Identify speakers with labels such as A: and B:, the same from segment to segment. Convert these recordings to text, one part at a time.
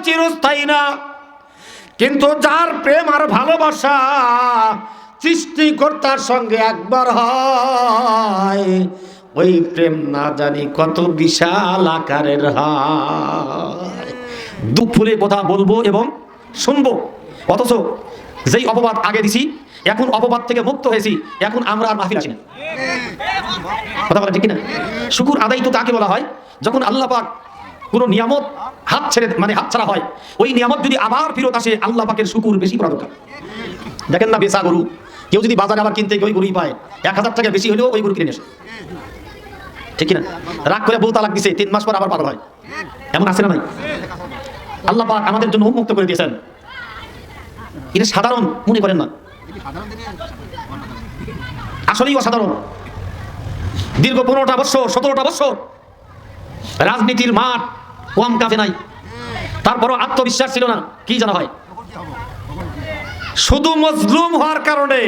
A: চিরস্থায়ী না, কিন্তু যার প্রেম আর ভালোবাসা সৃষ্টিকর্তার সঙ্গে একবার হয়, ওই প্রেম না জানি কত বিশাল আকারের হয়। দুপুরে কথা বলবো এবং শুনবো, অথচ যেই অপবাদ আগে দিছি এখন অপবাদ থেকে মুক্ত হয়েছি, এখন আমরা আর মাহফিল আসি না। কথা বলা ঠিক কিনা? শুকুর আদায় তো তাকে বলা হয় যখন আল্লাহ পাক কোনো নিয়ামত হাত ছেড়ে মানে হাত ছাড়া হয়, ওই নিয়ামত যদি আবার ফেরত আসে, আল্লাহ পাকের শুকুর বেশি করা দরকার। দেখেন না, বেচা গরু কেউ যদি বাজারে আবার কিনতে ওই গরুই পায়, 1000 টাকা বেশি হলেও ওই গরু কিনে আসে, ঠিক কিনা? রাগ করে বউ তালাক দিছে, 3 মাস পর আবার পাগল হয়, এমন আছে না নাই? আল্লাহ পাক আমাদের জন্য উন্মুক্ত করে দিয়েছেন। এটা সাধারণ মনে করেন না, আসলেই অসাধারণ। দীর্ঘ 15টা বছর 17টা বছর রাজনীতির মাঠ কম কাঁপে নাই, তারপরও আত্মবিশ্বাস ছিল না। কি জানা হয়? শুধু মজলুম হওয়ার কারণে,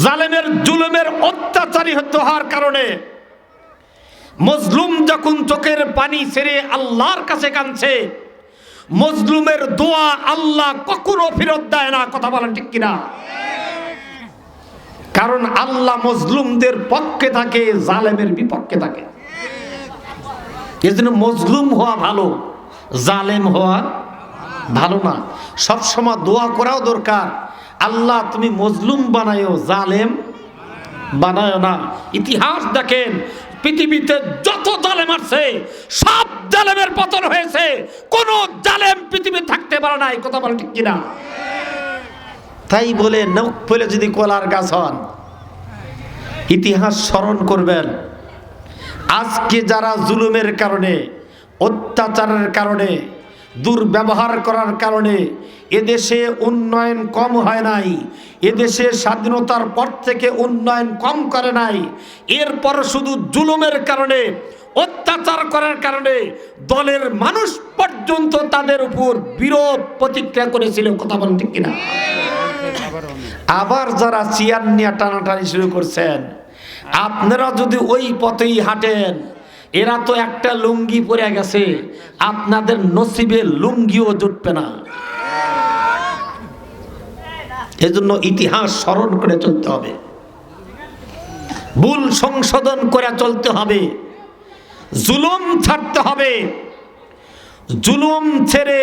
A: জালেমের জুলুমের অত্যাচারী হওয়ার কারণে, মজলুম যখন চোখের পানি ছেড়ে আল্লাহর কাছে কাঁদছে, মজলুমের দোয়া আল্লাহ কখনো ফেরত দেয় না। কথা বলেন ঠিক কিনা? কারণ আল্লাহ মজলুমদের পক্ষে থাকে, জালেমের বিপক্ষে থাকে। এজন্য মজলুম হওয়া ভালো, জালেম হওয়া ভালো না। সবসময় দোয়া করাও দরকার, আল্লাহ তুমি মজলুম বানায়ো, জালেম বানায়ো না। ইতিহাস দেখেন, পৃথিবীতে যত জালেম আছে সব জালেমের পতন হয়েছে, কোন জালেম পৃথিবী থাকতে পারে নাই। কথা বলে ঠিক কিনা? তাই বলে নখ ফেলে যদি কলার গাছ হন, ইতিহাস স্মরণ করবেন। আজকে যারা জুলুমের কারণে, অত্যাচারের কারণে, দুর্ব্যবহার করার কারণে এদেশে উন্নয়ন কম হয় নাই, এদেশে স্বাধীনতার পর থেকে উন্নয়ন কম করে নাই, এরপর শুধু জুলুমের কারণে, অত্যাচার করার কারণে দলের মানুষ পর্যন্ত তাদের উপর বিরূপ প্রতিক্রিয়া করেছিল। কথা বলেন ঠিক কিনা? আবার যারা চেয়ার নিয়ে টানাটানি শুরু করছেন, আপনারা যদি ওই পথেই হাঁটেন, এরা তো একটা লুঙ্গি পরে গেছে, আপনাদের নসিবে লুঙ্গিও জুটবে না। এজন্য ইতিহাস স্মরণ করে চলতে হবে, ভুল সংশোধন করে চলতে হবে, জুলুম ছাড়তে হবে, জুলুম ছেড়ে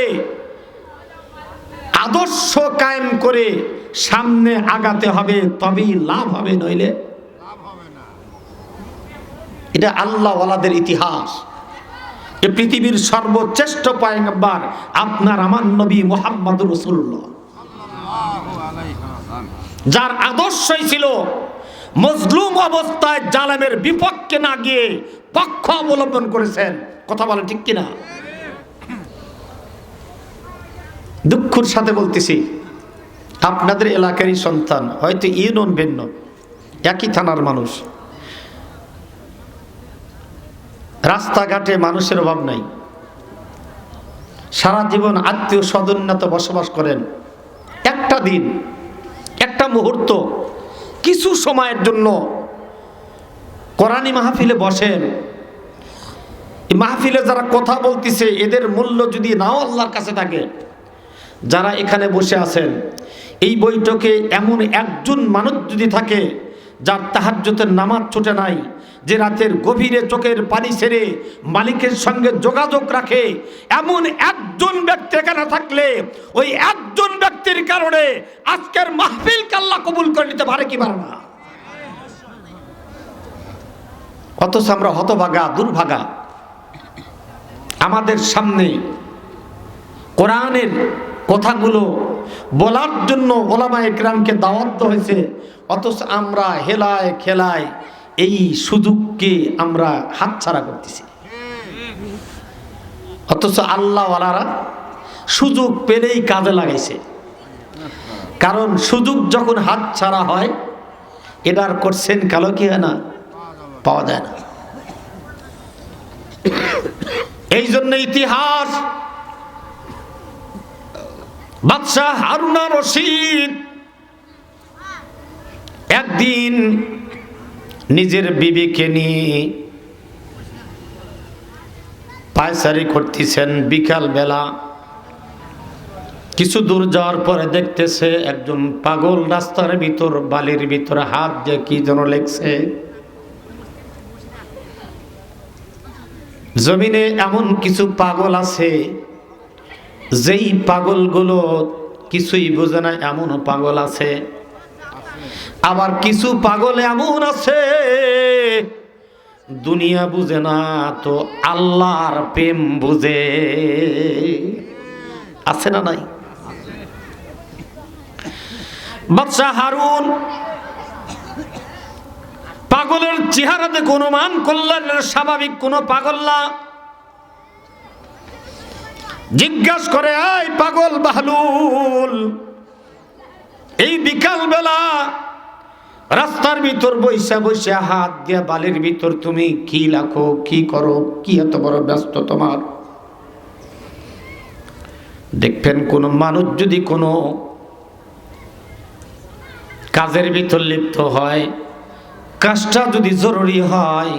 A: আদর্শ কায়েম করে সামনে আগাতে হবে, তবেই লাভ হবে, নইলে এটা আল্লাহ ওয়ালাদের ইতিহাস। এ পৃথিবীর সর্বশ্রেষ্ঠ পয়গম্বর আপনার আমার নবী মুহাম্মদুর রাসূলুল্লাহ, যার আদর্শই ছিল মজলুম অবস্থায় জালেমের বিপক্ষে না গিয়ে পক্ষ অবলম্বন করেছেন। কথা বলেন ঠিক কিনা? দুঃখের সাথে বলতেছি, আপনাদের এলাকারই সন্তান, হয়তো ইউনিয়ন ভিন্ন, একই থানার মানুষ, রাস্তাঘাটে মানুষের অভাব নাই, সারা জীবন আত্মীয় স্বজনতো বসবাস করেন। একটা দিন, একটা মুহূর্ত, কিছু সময়ের জন্য কোরআনী মাহফিলে বসেন। এই মাহফিলে যারা কথা বলতেছে, এদের মূল্য যদি নাও আল্লাহর কাছে থাকে, যারা এখানে বসে আছেন, এই বৈঠকে এমন একজন মানুষ যদি থাকে যার তাহাজ্জুদের নামাজ ছুটে নাই, যে রাতের গভীরে চোখের পানি ছেড়ে মালিকের সঙ্গে যোগাযোগ রাখে, এমন একজন ব্যক্তি এখানে থাকলে, ওই একজন ব্যক্তির কারণে আজকের মাহফিলকে আল্লাহ কবুল করে নিতে পারে কি পারে না? অথচ আমরা হতভাগা, দুর্ভাগা। আমাদের সামনে কোরআনের কথাগুলো বলার জন্য ওলামায়ে কেরামকে দাওয়াত হয়েছে, অথচ আমরা হেলায় খেলায় এই সুযোগকে আমরা হাতছাড়া করতেছি। অথচ আল্লাহ ওয়ালারা সুযোগ পেলেই কাজে লাগাইছে। কারণ সুযোগ যখন হাতছাড়া হয়, এটার করছেন কালো কি হয় না, পাওয়া যায় না। এই জন্য ইতিহাস, বাদশাহ হারুন আর রশিদ একদিন নিজের বিবিকে নিয়ে পায়চারি করতেছেন বিকাল বেলা। কিছু দূর যাওয়ার পরে দেখতেছে একজন পাগল রাস্তার ভিতর বালির ভিতরে হাত দিয়ে কি যেন লেখছে। জমিনে এমন কিছু পাগল আছে যেই পাগলগুলো কিছুই বোঝে না, এমনও পাগল আছে। আবার কিছু পাগল এমন আছে দুনিয়া বুঝে না তো আল্লাহর প্রেম বুঝে। আছে না নাই? বাদশা হারুন পাগলের চেহারা দেখে অনুমান করলেন স্বাভাবিক কোনো পাগল না। জিজ্ঞাসা করে, এই পাগল বাহলুল, এই বিকাল বেলা রাস্তার ভিতর বৈশা বৈশা হাত দিয়া বালির ভিতর তুমি কি লাখো, কি করো, কি এত বড় ব্যস্ত তোমার? দেখবেন কোন মানুষ যদি কোনো কাজের ভিতর লিপ্ত হয়, কাজটা যদি জরুরি হয়,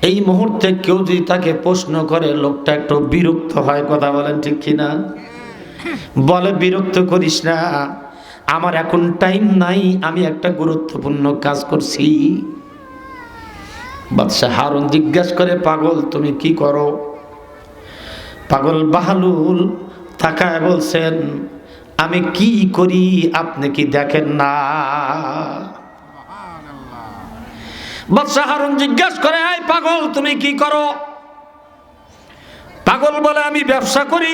A: এই মুহূর্তে কেউ যদি তাকে প্রশ্ন করে লোকটা একটু বিরক্ত হয়। কথা বলেন ঠিক কিনা? বলে, বিরক্ত করিস না, আমার এখন টাইম নাই, আমি একটা গুরুত্বপূর্ণ কাজ করছি। বাদশা হারুন জিজ্ঞাসা করে, পাগল তুমি কি করো? পাগল বাহলুল তাকায় বলছেন, আমি কি করি আপনি কি দেখেন না? বাদশা হারুন জিজ্ঞাসা করে, এই পাগল তুমি কি করো? পাগল বলে, আমি ব্যবসা করি।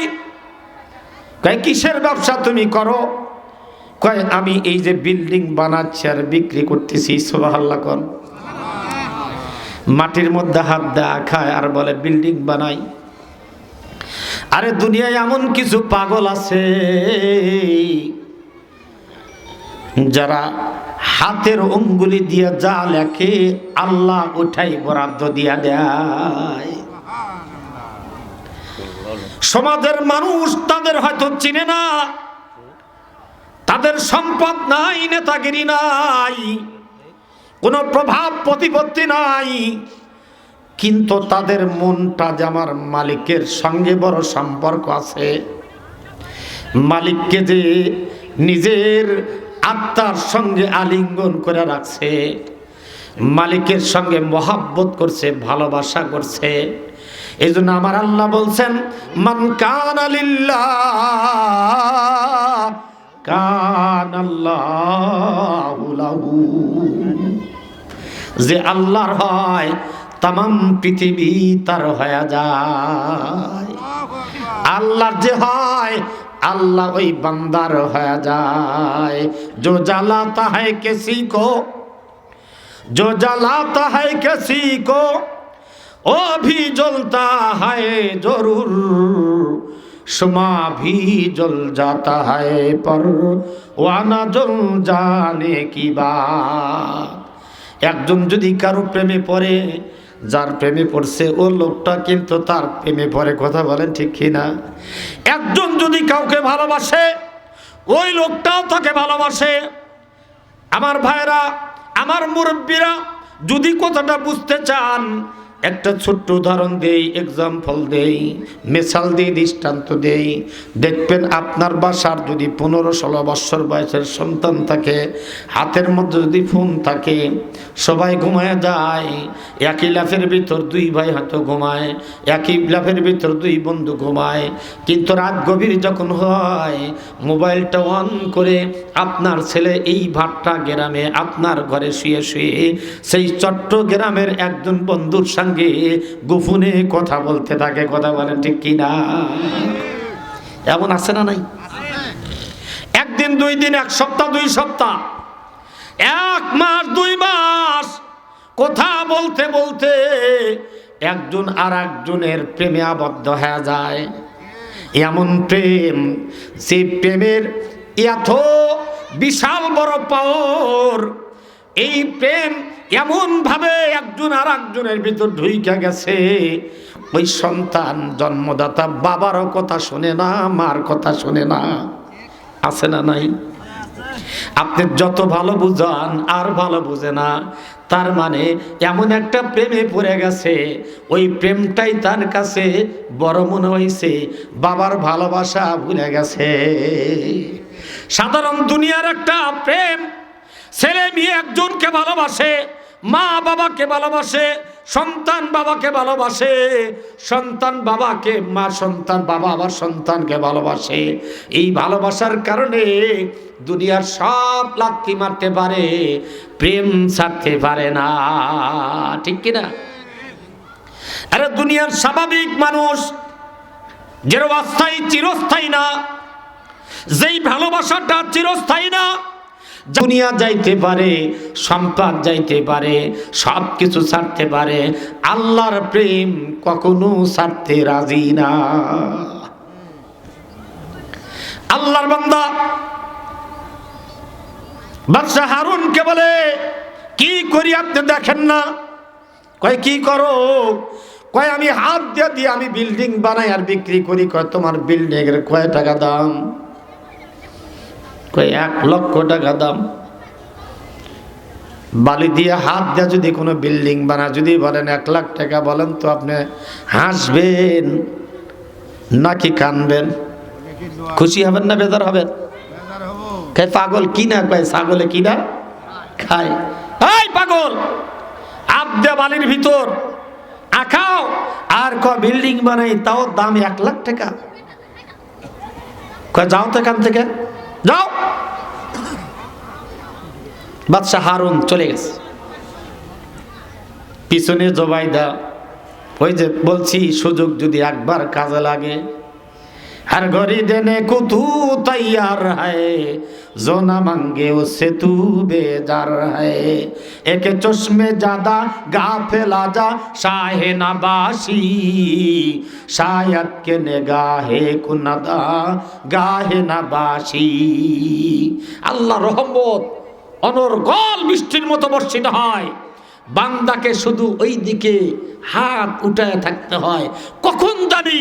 A: কয়, কিসের ব্যবসা তুমি করো? কয়, আমি এই যে বিল্ডিং বানাচ্ছি আর বিক্রি করতেছি। সুবহানাল্লাহ কোন। মাটির মধ্যে হাত দেয়া খায় আর বলে বিল্ডিং বানাই। আরে দুনিয়ায় এমন কিছু পাগল আছে যারা হাতের অঙ্গুলি দিয়ে যা লেখে আল্লাহ ওঠাই বরাদ্দ দিয়া দেয়। সমাজের মানুষ তাদের হয়তো চিনে না, তাদের সম্পদ নাই, নেতাগিরি নাই, কোনো প্রভাব প্রতিপত্তি নাই, কিন্তু তাদের মনটা যে আমার মালিকের সঙ্গে বড় সম্পর্ক আছে। মালিককে যে নিজের আত্মার সঙ্গে আলিঙ্গন করে রাখছে, মালিকের সঙ্গে মহাব্বত করছে, ভালোবাসা করছে। এই জন্য আমার আল্লাহ বলছেন, মান কানা লিল্লাহ কানাল্লাহু লাহু। যে আল্লাহর হয় তামাম পৃথিবী তার হয়ে যায়। আল্লাহর যে হয় আল্লাহ ওই বান্দার হয়ে যায়। जो जलाता है किसी को, जो जलाता है किसी को, वो भी जलता है जरूर, शुमा भी जल जाता है पर वाना जल जाने की बात। একজন যদি কারো প্রেমে পড়ে, যার প্রেমে পড়ছে ও লোকটা কিন্তু তার প্রেমে পড়ে। কথা বলেন ঠিক কিনা? একজন যদি কাউকে ভালোবাসে ওই লোকটাও তাকে ভালোবাসে। আমার ভাইরা, আমার মুরব্বীরা, যদি কথাটা বুঝতে চান একটা ছোট্ট উদাহরণ দেই, এক্সাম্পল দেই, মিসাল দেই, দৃষ্টান্ত দেই। দেখবেন আপনার বাসার যদি 15-16 বছর বয়সের সন্তান থাকে, হাতের মধ্যে যদি ফোন থাকে, সবাই ঘুমায় যায়, একই লাফের ভিতর দুই ভাই হয়তো ঘুমায়, একই লাফের ভিতর দুই বন্ধু ঘুমায়, কিন্তু রাত গভীর যখন হয় মোবাইলটা অন করে আপনার ছেলে এই ভাট্টা গ্রামে আপনার ঘরে শুয়ে শুয়ে সেই চট্টগ্রামের একজন বন্ধুর সঙ্গে গোপনে কথা বলতে থাকে। কথা বলেন ঠিক কিনা? এমন আছে না নাই? একদিন, 2 দিন, 1 সপ্তাহ, 2 সপ্তাহ, 1 মাস, 2 মাস কথা বলতে বলতে একজন আর একজনের প্রেমে আবদ্ধ হয়ে যায়। এমন প্রেম, সেই প্রেমের এত বিশাল বড় পাওয়ার, এই প্রেম এমন ভাবে একজন আর একজনের ভিতর ঢুইকা গেছে, ওই সন্তান জন্মদাতা বাবারও কথা শোনে না, মার কথা শোনে না। আছে না নাই? আপনি যত ভালো বুঝান আর ভালো বুঝে না, তার মানে এমন একটা প্রেমে পড়ে গেছে, ওই প্রেমটাই তার কাছে বড় মনে হয়েছে, বাবার ভালোবাসা ভুলে গেছে। সাধারণ দুনিয়ার একটা প্রেম, ছেলে মেয়ে একজনকে ভালোবাসে, মা বাবাকে ভালোবাসে, সন্তান বাবাকে ভালোবাসে, সন্তান বাবাকে, মা সন্তান বাবা আবার সন্তানকে ভালোবাসে। এই ভালোবাসার কারণে দুনিয়ার সব লাথি মারতে পারে, প্রেম ছাড়তে পারে না, ঠিক কিনা? আরে দুনিয়ার স্বাভাবিক মানুষ যেন অস্থায়ী চিরস্থায়ী না, যেই ভালোবাসাটা চিরস্থায়ী না, দুনিয়া যাইতে পারে, সম্পদ যাইতে পারে, সব কিছু ছাড়তে পারে, আল্লাহর প্রেম কখনো ছাড়তে রাজি না। আল্লাহর বান্দা বাদশা হারুনকে বলে, কি করি আপনি দেখেন না? কয় কি করো? কয় আমি হাত দিয়ে আমি বিল্ডিং বানাই আর বিক্রি করি। কয় তোমার বিল্ডিং এর কয় টাকা দাম? কয় 1 লক্ষ টাকা দাম। বালি দিয়ে হাত দিয়ে যদি কোনো বিল্ডিং বানা, যদি বলেন 1 লাখ টাকা, বলেন তো আপনি হাসবেন নাকি কানবেন? খুশি হবেন না বেজার হবেন? কয় পাগল কি না? কয় ছাগলে কি না খায়? এই পাগল, হাত দিয়ে বালির ভিতর আঁকাও আর কয় বিল্ডিং বানাই, তাও দাম 1 লাখ টাকা। কয় যাও তো এখান থেকে, যাও। বাদশা হারুন চলে গেছে। পিছনে জোবাইদা, ওই যে বলছি সুযোগ যদি একবার কাজে লাগে। हर घड़ी देने को तू तैयार है, जो ना मांगे उससे तू बेजार है। एक चश्मे ज्यादा गाफिल आजा शाहे नबाशी, शायद के निगाहे कुनदा गाहे नबाशी। আল্লাহ রহমত অনর্গল বৃষ্টির মতো বর্ষিত হয়, বান্দাকে শুধু ওই দিকে হাত উঠায় থাকতে হয়, কখন জানি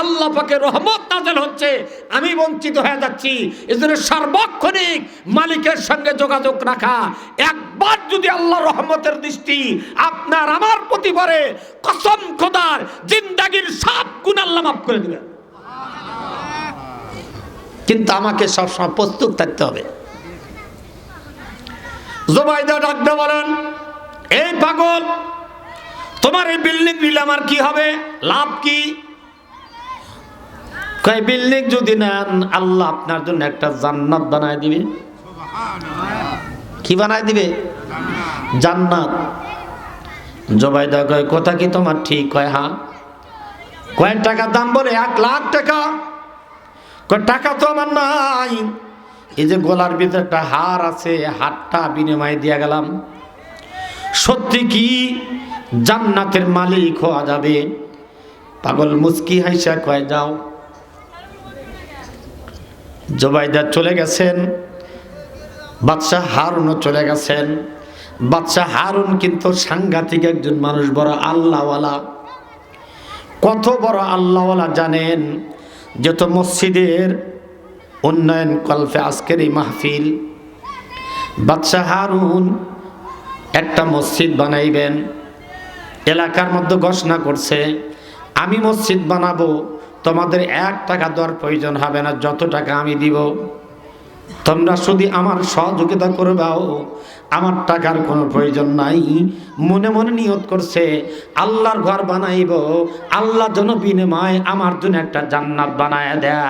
A: আল্লাহ পাকের রহমত নাযিল হচ্ছে, আমি বঞ্চিত হয়ে যাচ্ছি। এজন্য সার্বক্ষণিক মালিকের সঙ্গে যোগাযোগ রাখা। একবার যদি আল্লাহর রহমতের দৃষ্টি আপনার আমার প্রতি পড়ে, কসম খোদার জিন্দেগীর সব গুনাহ আল্লাহ মাফ করে দিবেন। কিন্তু আমাকে সবসময় প্রস্তুত থাকতে হবে। জুবাইদা ডাকতে বলেন, এই পাগল, তোমার এই বিল্ডিং নিলে আমার কি হবে? লাভ কি? কয় বিল্ডিং যদি নেন, আল্লাহ আপনার জন্য একটা জান্নাত বানায় দিবে। কি বানায় দিবে? জান্নাত। জুবাইদা কয় কথা কি তোমার ঠিক? কয় হ্যাঁ। কয় টাকা দাম? বলে 1 লাখ টাকা। কয় টাকা তো আমার নাই, এই যে গলার ভিতরে একটা হার আছে, হারটা বিনিময়ে দিয়ে গেলাম। সত্যি কি জান্নাতের মালিক হওয়া যাবে? পাগল মুস্কি হাইসা কয় যাও। জুবাইদা চলে গেছেন, বাদশাহ হারুনও চলে গেছেন। বাদশাহ হারুন কিন্তু সাংঘাতিক একজন মানুষ, বড় আল্লাহওয়ালা। কত বড় আল্লাহওয়ালা জানেন? যত মসজিদের উন্নয়ন কল্পে আজকের এই মাহফিল, বাদশাহ হারুন একটা মসজিদ বানাইবেন, এলাকার মধ্যে ঘোষণা করছে, আমি মসজিদ বানাবো, তোমাদের 1 টাকা দেওয়ার প্রয়োজন হবে না, যত টাকা আমি দিব তোমরা শুধু আমার সহযোগিতা করবাও, আমার টাকার কোনো প্রয়োজন নাই। মনে মনে নিয়ত করছে, আল্লাহর ঘর বানাইব, আল্লাহ যেন বিনিময় আমার জন্য একটা জান্নাত বানায় দেয়।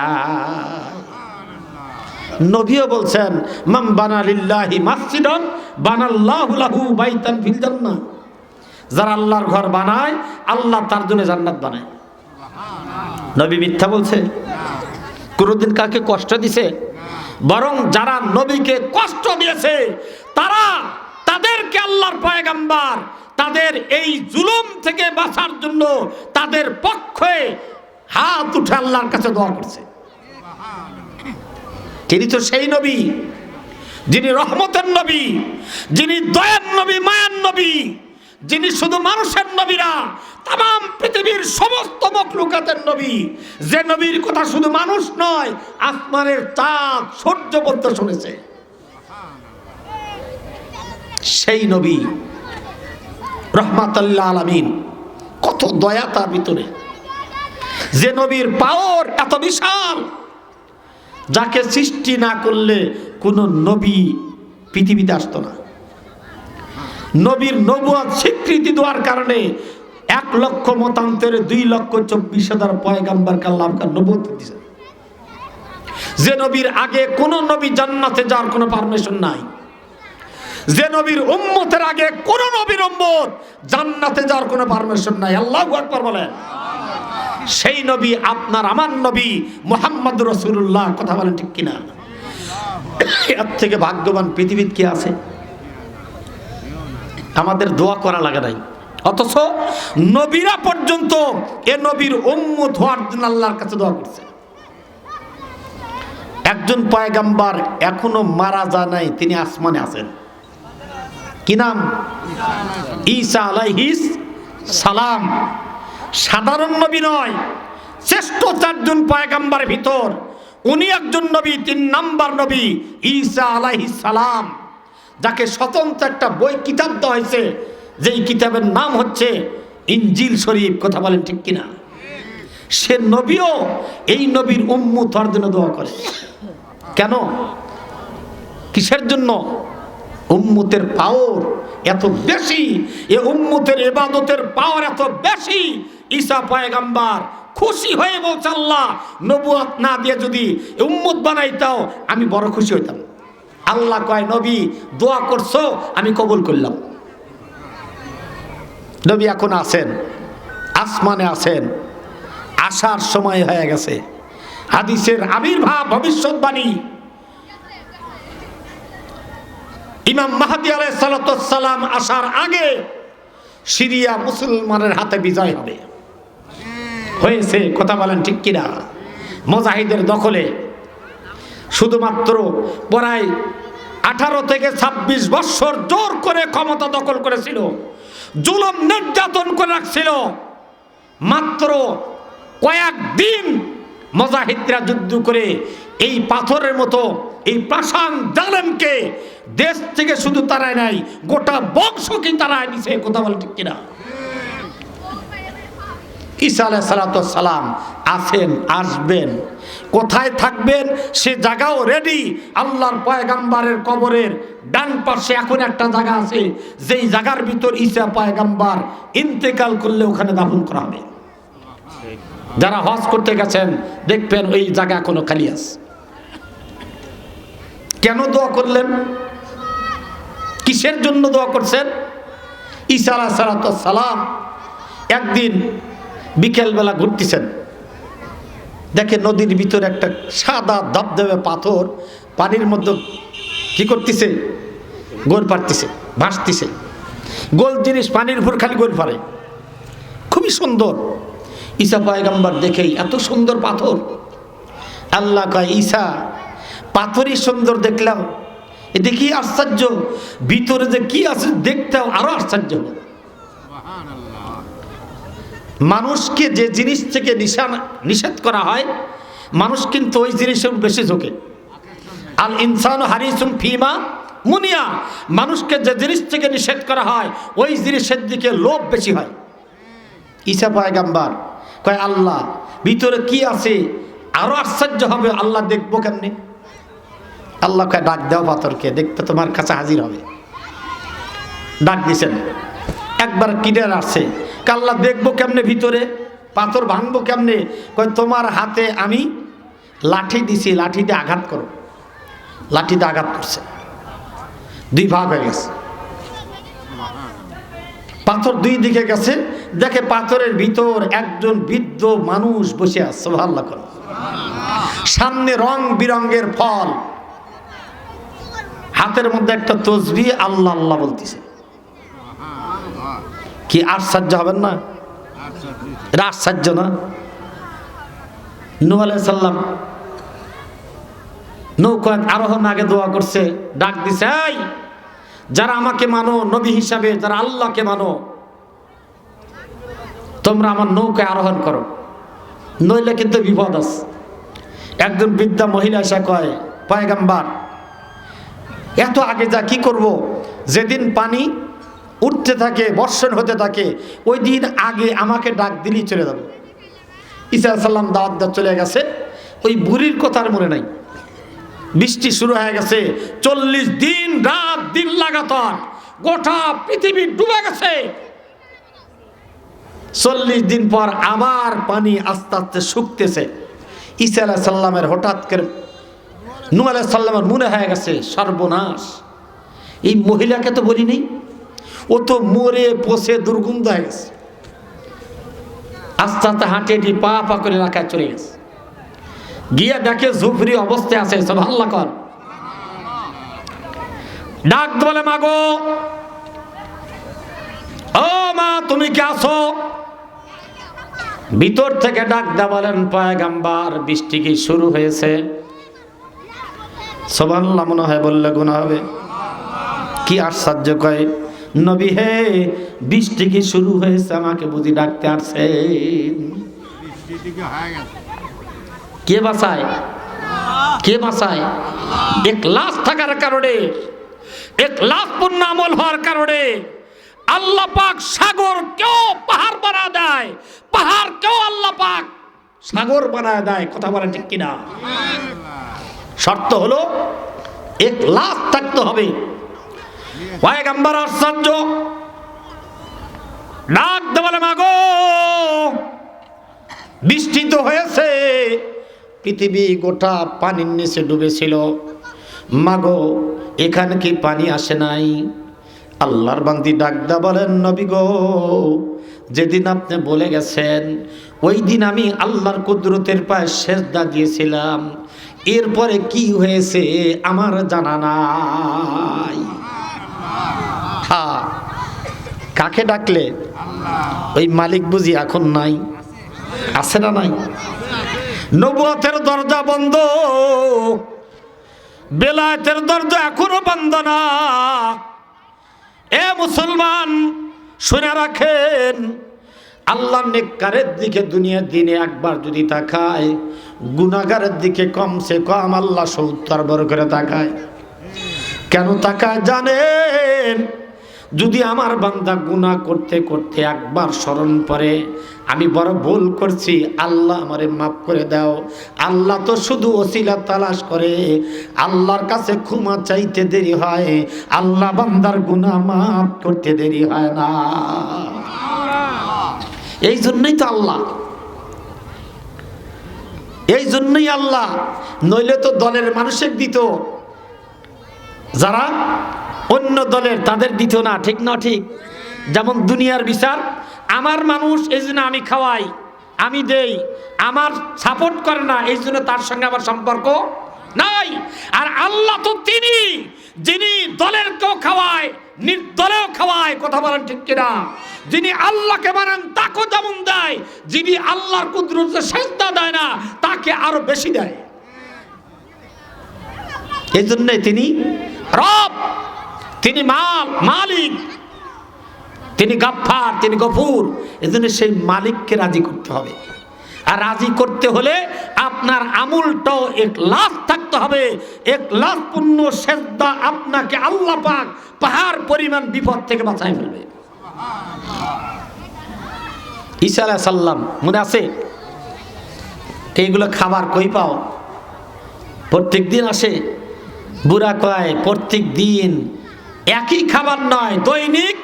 A: নবীও বলছেন, মান বানা লিল্লাহি মাসজিদান বানাল্লাহু লাহু বাইতান ফিল জান্নাহ। যারা আল্লাহর ঘর বানায়, আল্লাহ তার জন্য জান্নাত বানায়। নবী মিথ্যা বলছে? কোনদিন কাকে কষ্ট দিছে? বরং যারা নবীকে কষ্ট দিয়েছে, তাদেরকে আল্লাহর পয়গম্বর তাদের এই জুলুম থেকে বাঁচার জন্য তাদের পক্ষে হাত উঠে আল্লাহর কাছে দোয়া করছে। তিনি তো সেই নবী যিনি রহমতের নবী, যিনি দয়ার নবী, মায়ার নবী, যিনি শুধু মানুষের নবী না, তাম পৃথিবীর সমস্ত মখলুকাতের নবী। যে নবীর কথা শুধু মানুষ নয়, আসমানের চাঁদ সূর্য পর্যন্ত শুনেছে। সেই নবী রহমাতুল্লাহ আলামিন, কত দয়া তার ভিতরে, যে নবীর পাওয়ার এত বিশাল, যাকে সৃষ্টি না করলে কোন নবী পৃথিবীতে আসতো না। নবীর নবুয়ত স্বীকৃতি দেওয়ার কারণে 1 লক্ষ মতান্তরে 2,24,000 পয়গাম্বরকে আল্লাহ নবুয়ত দিয়েছেন। যে নবীর আগে কোন নবী জান্নাতে যাওয়ার কোনো পারমিশন নাই, যে নবীর উম্মতের আগে কোন নবীর উম্মত জান্নাতে যাওয়ার কোনো পারমিশন নাই। আল্লাহু আকবার বলেন। সেই নবী আপনার আমার নবী মুহাম্মদ রাসূলুল্লাহ। কথা বলেন ঠিক কিনা? এর থেকে ভাগ্যবান পৃথিবীতে কি আছে? আমাদের দোয়া করা লাগে নাই, অথচ নবীরা পর্যন্ত এ নবীর উম্মত হওয়ার জন্য আল্লাহর কাছে দোয়া করছে। একজন পয়গাম্বর এখনো মারা যায় নাই, তিনি আসমানে আছেন। কি নাম? ঈসা আলাইহিস সালাম। সাধারণ নবী নয়, শ্রেষ্ঠ 4 জন পয়গাম্বরের ভিতর উনি একজন নবী, 3 নাম্বার নবী ঈসা আলাইহিস সালাম, যাকে স্বতন্ত্র একটা বই কিতাব দেওয়া হয়েছে, যেই কিতাবের নাম হচ্ছে ইনজিল শরীফ। কথা বলেন ঠিক কিনা? সে নবীও এই নবীর উম্মত হওয়ার জন্য দোয়া করে। কেন? কিসের জন্য? উম্মতের পাওয়ার এত বেশি, এ উম্মতের ইবাদতের পাওয়ার এত বেশি। ঈসা পয়গাম্বর খুশি হয়ে বলছে, আল্লাহ নবুয়ত না দিয়ে যদি উম্মত বানাইতাও আমি বড় খুশি হইতাম। আল্লাহ কয়, নবী দোয়া করছো, আমি কবুল করলাম। নবী এখন আছেন, আসমানে আছেন, আসার সময় হয়ে গেছে। হাদিসের আবির্ভাব, ভবিষ্যৎবাণী, ইমাম মাহদী আলাইহিস সালাম আসার আগে সিরিয়া মুসলমানের হাতে বিজয় হবে। হয়েছে। কথা বলেন ঠিক কিনা? মুজাহিদের দখলে শুধুমাত্র প্রায় 18 থেকে 26 বছর জোর করে ক্ষমতা দখল করেছিল, জুলুম নির্যাতন করে রাখছিল। মাত্র কয়েকদিন মুজাহিদরা যুদ্ধ করে এই পাথরের মতো এই পাষাণ জালেমকে দেশ থেকে শুধু তারাই নাই, গোটা বংশকে তারাই দিছে। কথা বলেন ঠিক কিনা? ঈসা আলাইহিস সালাম আছেন, আসবেন, কোথায় থাকবেন সে জায়গাও রেডি। আল্লাহর পয়গাম্বরের কবরের ডান পাশে এখন একটা জায়গা আছে, যেই জায়গার ভিতর ঈসা পয়গাম্বর ইন্তেকাল করলে ওখানে দাফন করা হবে। যারা হজ করতে গেছেন দেখবেন ওই জায়গা এখনো খালি আছে। কেন দোয়া করলেন? কিসের জন্য দোয়া করছেন? ঈসা আলাইহিস সালাম একদিন বিকেলবেলা ঘুরতেছেন, দেখে নদীর ভিতরে একটা সাদা ধবধবে পাথর পানির মধ্যে কি করতেছে? গোল পারতেছে, ভাসতেছে। গোল জিনিস পানির উপর খালি গোল পারে, খুবই সুন্দর। ঈসা পয়গাম্বর দেখেই এত সুন্দর পাথর। আল্লাহ কয়, ঈসা পাথরই সুন্দর দেখলাম, এ দেখি আশ্চর্য, ভিতরে যে কি আছে দেখতেও আরো আশ্চর্য। মানুষকে যে জিনিস থেকে নিষেধ করা হয়, মানুষ কিন্তু ওই জিনিসের বেশি ঝোঁকে। আল ইনসানু হারিসুন ফিমা মুনিয়া, মানুষকে যে জিনিস থেকে নিষেধ করা হয় ওই জিনিসের দিকে লোভ বেশি হয়। ঈসা পয়গাম্বর কয়, আল্লাহ ভিতরে কি আছে আরো আশ্চর্য হবে, আল্লাহ দেখবো কেমনে? আল্লাহ কয়, ডাক দাও পাথরকে, দেখতে তোমার কাছে হাজির হবে। ডাক দিছেন, একবার কিডার আসছে, আল্লাহ দেখবো কেমনে ভিতরে, পাথর ভাঙবো কেমনে? কয়, তোমার হাতে আমি লাঠি দিছি, লাঠি দিয়ে আঘাত করো। লাঠিতে আঘাত করছে, 2 ভাগ হয়ে গেছে। পাথর 2 দিকে গেছে, দেখে পাথরের ভিতর একজন বৃদ্ধ মানুষ বসে আছে। সুবহানাল্লাহ করো। সামনে রং বিরঙ্গের ফল, হাতের মধ্যে একটা তসবিহ, আল্লাহ আল্লাহ বলতেছে। কি আশ্চর্য হবেন না? এটা আশ্চর্য না? নূহ আলাইহিস সালাম নৌকা আরোহণ আগে দোয়া করছে, ডাক দিছে, এই যারা আমাকে মানো নবী হিসাবে, যারা আল্লাহকে মানো, তোমরা আমার নৌকায় আরোহণ করো, নইলে কিন্তু বিপদ আছে। একজন বৃদ্ধা মহিলা এসে কয়, পয়গাম্বর এত আগে যা কি করব? যেদিন পানি উঠতে থাকে, বর্ষণ হতে থাকে। ওই দিন আগে আমাকে ডাক দিলেই চলে যাব। ঈসা আলাইহিস সালাম দাওয়াত দিয়ে চলে গেছে। ওই বুড়ির কথা আর মনে নাই। বৃষ্টি শুরু হয়ে গেছে, 40 দিন রাত দিন লাগাতার গোটা পৃথিবী ডুবে গেছে। 40 দিন পর আবার পানি আস্তে আস্তে শুকতেছে। ঈসা আলাইহিস সালামের হঠাৎ করে নূহ আলাইহিস সালামের মনে হয়ে গেছে সর্বনাশ, এই মহিলাকে তো বলি নেই, ও তো মরে পচে দুর্গন্ধ হয়ে গেছে। আস্তে আস্তে হাঁটে পা পা করে এলাকায় চলে গেছে। গিয়া দেখে ঝুপড়ি অবস্থায় আছে। সুবহানাল্লাহ কর। ডাক বলে, মাগো, ও মা, তুমি কি আছো? ভিতর থেকে ডাক দা বলেন, পয়গম্বর, বৃষ্টি কি শুরু হয়েছে? সুবহানাল্লাহ মনে হয় বললে গুনাহ হবে। কি আশ্চর্য কয়, নবী হে, বৃষ্টি কি শুরু হয়েছে? আমাকে বুঝি ডাকতে আসছেন? কে বাঁচায়? কে বাঁচায়? ইখলাস থাকার কারণে, ইখলাস পূর্ণ আমল হওয়ার কারণে আল্লাহ পাক সাগর কেউ পাহাড় বানা দেয়, পাহাড় কেউ আল্লাহ পাক সাগর বানায় দেয়। কথা বলেন ঠিক কিনা? শর্ত হলো ইখলাস থাকতে হবে। পয়গম্বর আশ্চর্য, ডাক দিয়ে বলে, মাগো, বৃষ্টি তো হয়েছে, পৃথিবী গোটা পানির নিচে ডুবেছিল, মাগো, এখানে কি পানি আসে নাই? আল্লাহর বান্দি ডাক দা বলেন, নবী গো, যেদিন আপনি বলে গেছেন ওই দিন আমি আল্লাহর কুদরতের পায়ে সেজদা দিয়েছিলাম, এরপরে কি হয়েছে আমার জানা নাই। হ্যাঁ, কাকে ডাকলে? ওই মালিক বুঝি এখন নাই? আছে না নাই? নবুয়তের দরজা বন্ধ, বেলায়েতের দরজা এখনো বন্ধ না। এ মুসলমান, শুনে রাখেন, আল্লাহ নেককারের দিকে দুনিয়ার দিনে একবার যদি তাকায়, গুনাহগারের দিকে কমসে কম আল্লাহ 70 বার করে তাকায়। কেন তাকায় জানেন? যদি আমার বান্দা গুনাহ করতে করতে একবার স্মরণ পড়ে, আমি বড় ভুল করছি, আল্লাহ আমারে মাফ করে দাও, আল্লাহ তো শুধু ওসিলা তালাশ করে, আল্লাহর কাছে ক্ষমা চাইতে দেরি হয়, আল্লাহ বান্দার গুনাহ মাফ করতে দেরি হয় না। এই জন্যই তো আল্লাহ, এই জন্যই আল্লাহ, নইলে তো দলের মানুষের দিত, যারা অন্য দলের তাদের দিত না। ঠিক না? ঠিক। যেমন দুনিয়ার বিচার, আমার মানুষ এই জন্য আমি খাওয়াই, আমি দেই, আমার সাপোর্ট করে না এই জন্য তার সঙ্গে আমার সম্পর্ক নাই। আর আল্লাহ তো তিনি, যিনি দলের কেউ খাওয়ায়, নির্দলেও খাওয়ায়। কথা বলেন ঠিক কিনা? যিনি আল্লাহকে মানেন তাকে যেমন দেয়, যিনি আল্লাহর কুদরতে সেজদা দেয় না তাকে আরো বেশি দেয়। এই জন্যই তিনি রব, তিনি মালিক, তিনি গাফফার, তিনি গফুর। এজন্য সেই মালিককে রাজি করতে হবে। আর রাজি করতে হলে আপনার আমলটাও ইখলাস থাকতে হবে। ইখলাস পূর্ণ সেজদা আপনাকে আল্লাহ পাক পাহাড় পরিমাণ বিপদ থেকে বাঁচায় ফেলবে। ঈসা আলাইহিস সালাম মনে আছে? এইগুলো খাবার কই পাও? প্রত্যেক দিন আসে। বুড়া কয়, প্রত্যেক দিন একই খাবার নয়, দৈনিক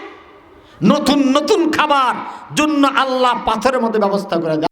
A: নতুন নতুন খাবার জন্য আল্লাহ পাথরের মধ্যে ব্যবস্থা করে দেয়।